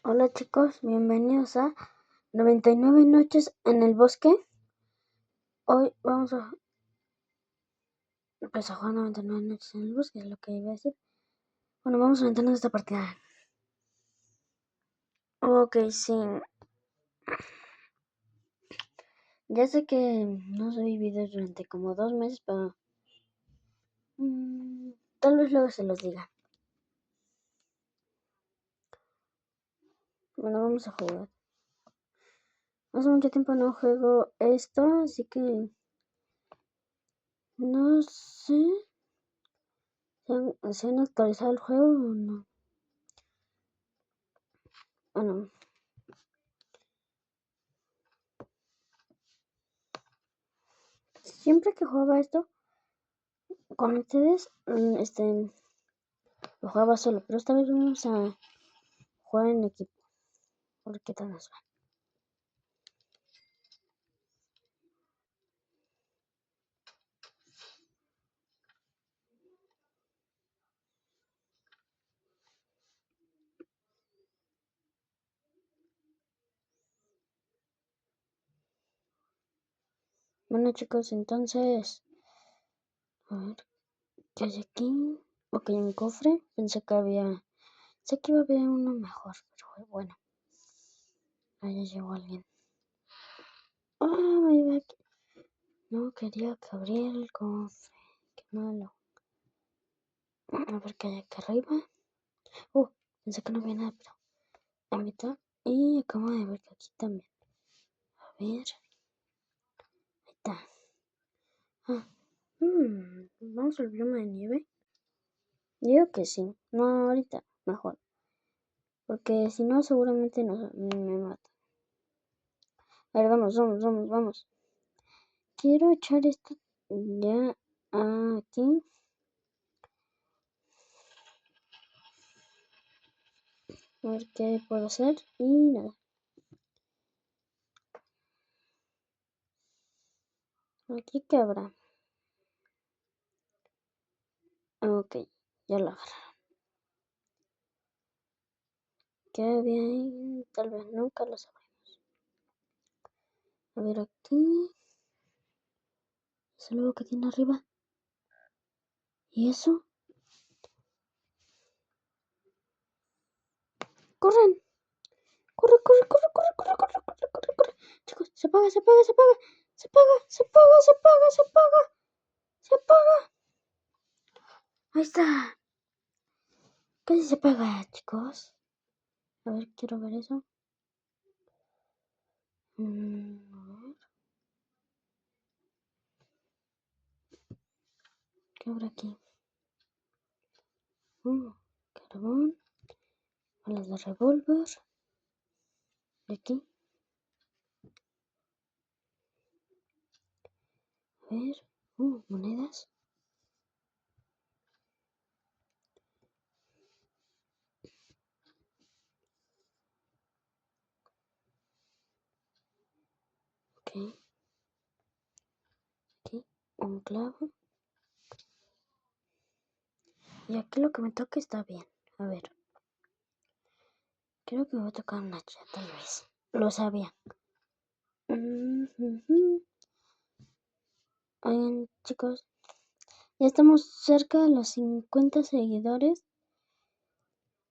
Hola chicos, bienvenidos a 99 noches en el bosque. Hoy vamos a jugar 99 noches en el bosque, es lo que iba a decir. Bueno, vamos a meternos esta partida. Ok, sí. Ya sé que no subí videos durante como 2 meses, pero tal vez luego se los diga. Bueno, vamos a jugar. Hace mucho tiempo no juego esto, así que no sé si han actualizado el juego o no. Bueno, siempre que jugaba esto con ustedes, lo jugaba solo, pero esta vez vamos a jugar en equipo. A ver qué tal nos va. Bueno chicos, entonces, a ver, ¿qué hay aquí? Ok, un cofre. Pensé que iba a haber uno mejor, pero bueno. Ahí llegó alguien. Ah, ahí va aquí. No quería que abriera el cofre. Qué malo. A ver qué hay aquí arriba. Pensé que no había nada, pero la mitad. Y acabo de ver que aquí también. A ver. Ahí está. Ah, vamos al bioma de nieve. Digo que sí. No, ahorita, mejor. Porque si no, seguramente me mata. A ver, vamos. Quiero echar esto ya aquí. A ver qué puedo hacer. Y nada. Aquí qué habrá. Ok, ya lo agarré. ¿Qué había ahí? Tal vez nunca lo sabremos. A ver aquí. ¿Es algo que tiene arriba? ¿Y eso? ¡Corran! ¡Corre! Chicos, se apaga. Ahí está. Casi se apaga, chicos. A ver, quiero ver eso. A ver. ¿Qué habrá aquí? Carbón. Balas de revólver. De aquí. A ver. Monedas. Ok. Aquí. Un clavo. Y aquí lo que me toque está bien. A ver. Creo que me va a tocar un hacha, tal vez. Lo sabía. Oigan, chicos. Ya estamos cerca de los 50 seguidores.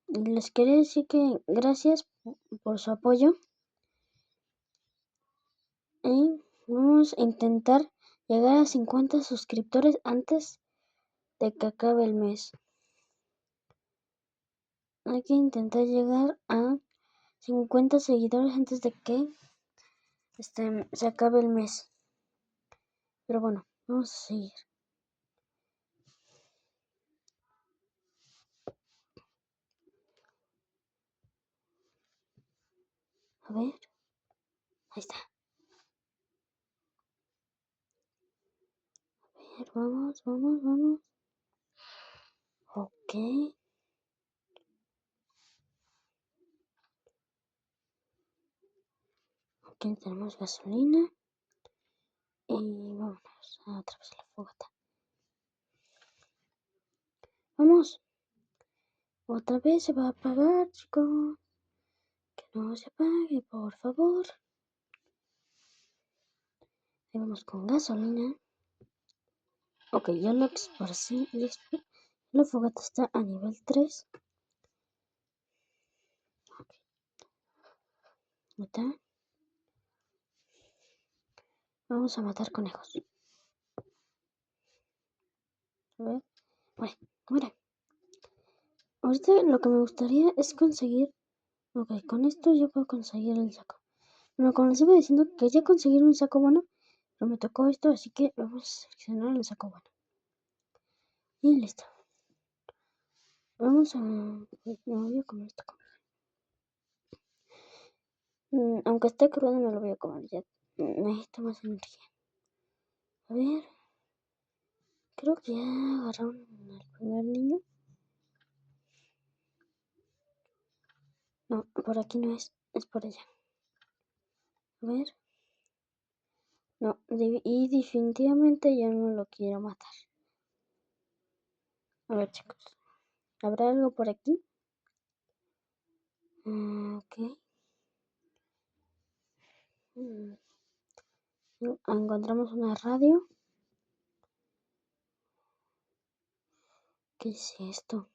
Les quería decir que gracias por su apoyo. Y vamos a intentar llegar a 50 suscriptores antes de que acabe el mes. Hay que intentar llegar a 50 seguidores antes de que se acabe el mes. Pero bueno, vamos a seguir. A ver. Ahí está. A ver, vamos. Ok. Aquí tenemos gasolina. Y vámonos a través de la fogata. Vamos. Otra vez se va a apagar, chicos. no se apague, por favor. Ahí vamos con gasolina. Ok, ya lo esparcí, listo. La fogata está a nivel 3. Ok, está. Vamos a matar conejos. A ver. Muere. Ahorita lo que me gustaría es conseguir. Ok, con esto ya puedo conseguir el saco. Bueno, como les iba diciendo, quería conseguir un saco bueno, pero me tocó esto, así que vamos a seleccionar el saco bueno. Y listo. Vamos a... Me voy a comer esto. Aunque esté crudo, me lo voy a comer. Ya necesito más energía. A ver. Creo que ya agarraron al primer niño. No, por aquí no es. Es por allá. A ver. No, y definitivamente yo no lo quiero matar. A ver, chicos. ¿Habrá algo por aquí? Ok. Encontramos una radio. ¿Qué es esto?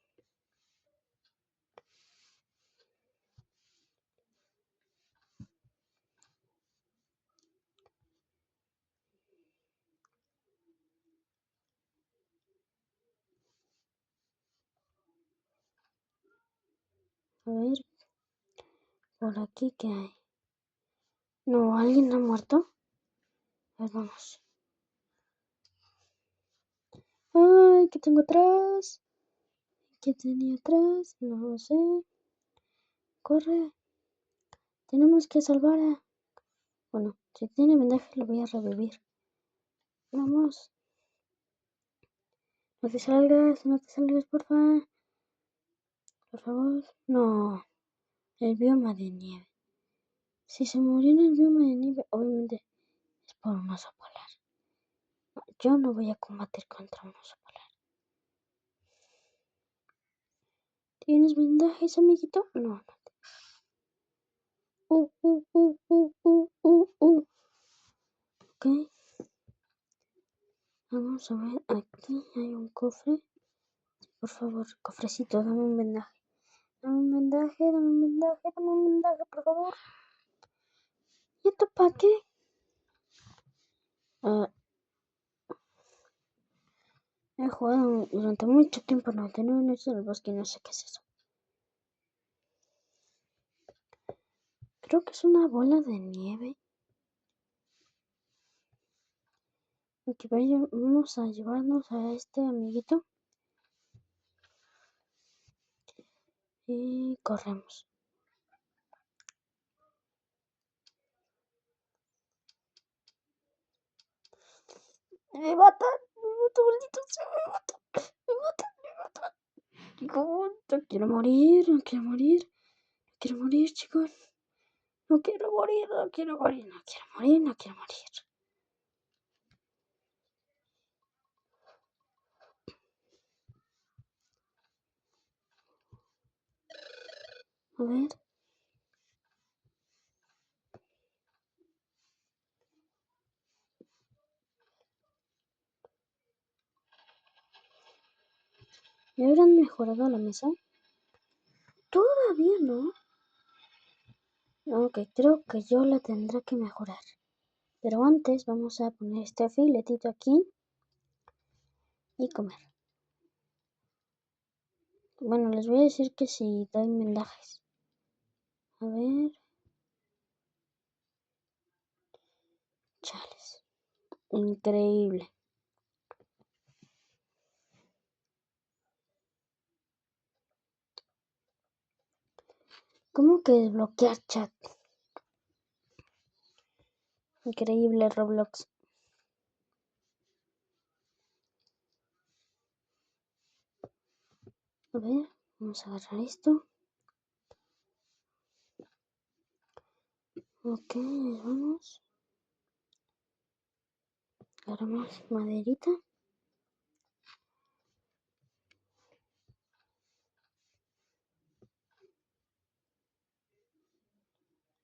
A ver, por aquí qué hay. No, ¿alguien ha muerto? A ver, vamos. Ay, ¿qué tengo atrás? ¿Qué tenía atrás? No lo sé. Corre. Tenemos que salvar a... Bueno, si tiene vendaje lo voy a revivir. Vamos. No te salgas, por favor. Por favor. No. El bioma de nieve. Si se murió en el bioma de nieve, obviamente es por un oso polar. Yo no voy a combatir contra un oso polar. ¿Tienes vendajes, amiguito? No, no. Ok. Vamos a ver. Aquí hay un cofre. Por favor, cofrecito, dame un vendaje. Dame un vendaje, dame un vendaje, dame un vendaje, por favor. ¿Y esto para qué? He jugado durante mucho tiempo 99 noches en el bosque y no sé qué es eso. Creo que es una bola de nieve. Aquí vamos a llevarnos a este amiguito. Y corremos. Me matan, maldito sea, me matan. Chicos, no quiero morir, no quiero morir. No quiero morir, chicos. No quiero morir, no quiero morir, no quiero morir, no quiero morir. A ver. ¿Ya habrán mejorado la mesa? Todavía no. Ok, creo que yo la tendré que mejorar. Pero antes vamos a poner este filetito aquí y comer. Bueno, les voy a decir que si doy vendajes. A ver. Chales. Increíble. ¿Cómo que desbloquear chat? Increíble Roblox. A ver, vamos a agarrar esto. Ok, vamos. Agarramos maderita.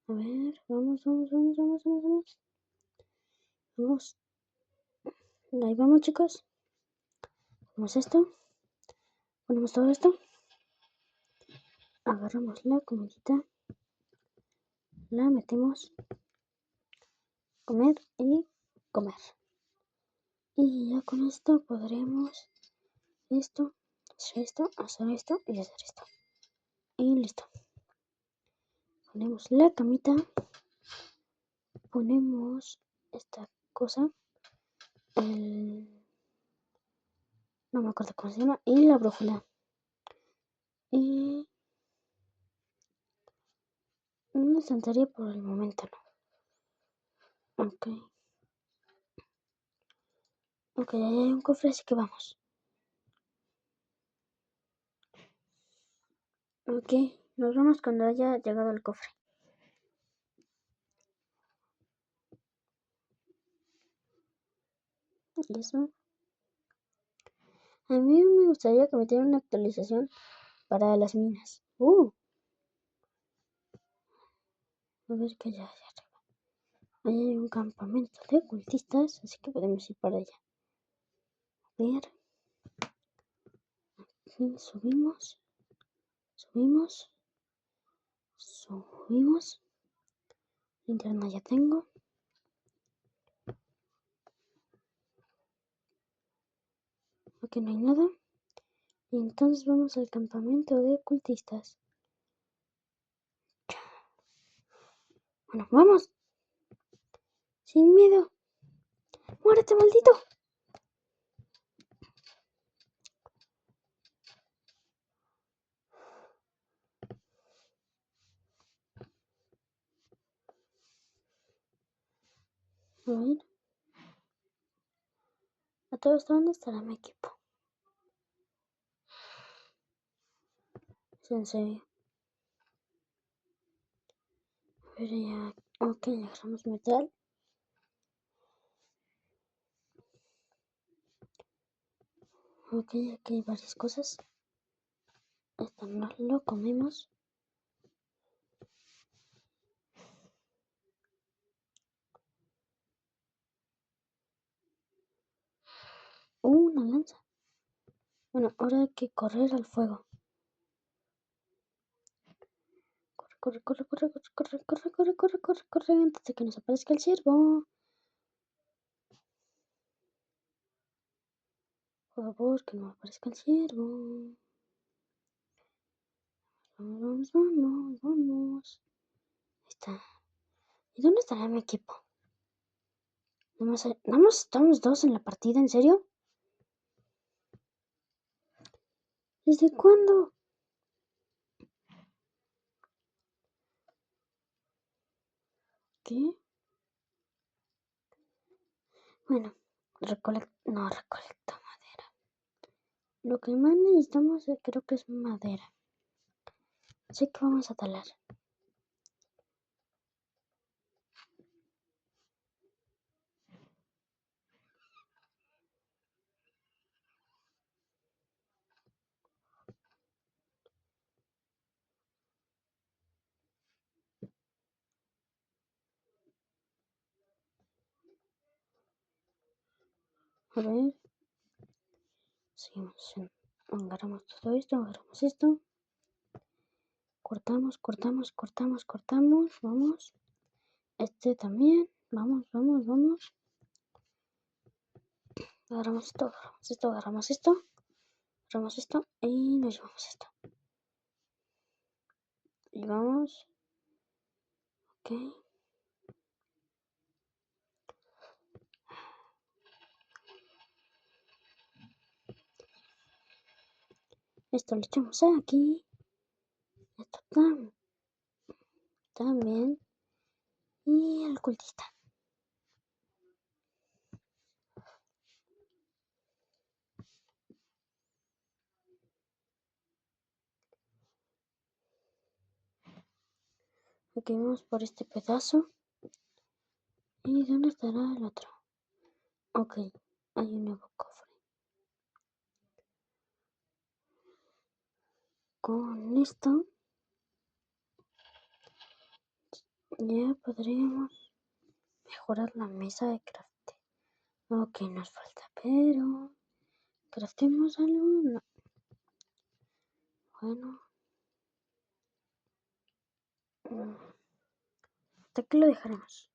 A ver, vamos, vamos, vamos, vamos, vamos, vamos. Vamos. Ahí vamos, chicos. Ponemos esto. Ponemos todo esto. Agarramos la comidita. La metemos. Comer y comer. Y ya con esto podremos esto, hacer esto y hacer esto. Y listo. Ponemos la camita. Ponemos esta cosa. No me acuerdo cómo se llama. Y la brújula. Y una estantería por el momento no. Ok. Ok, ahí hay un cofre, así que vamos. Ok, nos vemos cuando haya llegado el cofre. ¿Y eso? A mí me gustaría que metieran una actualización para las minas. A ver qué hay allá arriba. Ahí hay un campamento de cultistas, así que podemos ir para allá. A ver. Aquí subimos. Subimos. Subimos. Linterna ya tengo. Aquí no hay nada. Y entonces vamos al campamento de cultistas. Bueno, vamos. Sin miedo. ¡Muérete, maldito! A ver. ¿A todo esto dónde estará mi equipo? ¿Es en serio? A ver, ya. Ok, agarramos metal. Ok, aquí hay varias cosas. Esto no lo comemos. Una lanza. Bueno, ahora hay que correr al fuego. Corre, corre, corre, corre, corre, corre, corre, corre, corre, corre, antes de que nos aparezca el ciervo. Por favor, que no aparezca el ciervo. Vamos, vamos, vamos. Ahí está. ¿Y dónde estará mi equipo? Nada más estamos dos en la partida, ¿en serio? ¿Desde cuándo? ¿Qué? Bueno, no recolecto madera. Lo que más necesitamos creo que es madera. Así que vamos a talar. A ver. Seguimos. Agarramos todo esto, agarramos esto. Cortamos, cortamos, cortamos, cortamos. Vamos. Este también. Vamos, vamos, vamos. Agarramos esto, agarramos esto, agarramos esto. Agarramos esto y nos llevamos esto. Y vamos. Ok. Esto lo echamos aquí. Esto también. Y el cultista. Ok, vamos por este pedazo. ¿Y dónde estará el otro? Ok, hay un nuevo cofre. Con esto Ya podríamos mejorar la mesa de crafteo. Ok, nos falta, pero... ¿Craftemos algo? No. Bueno. Hasta aquí lo dejaremos.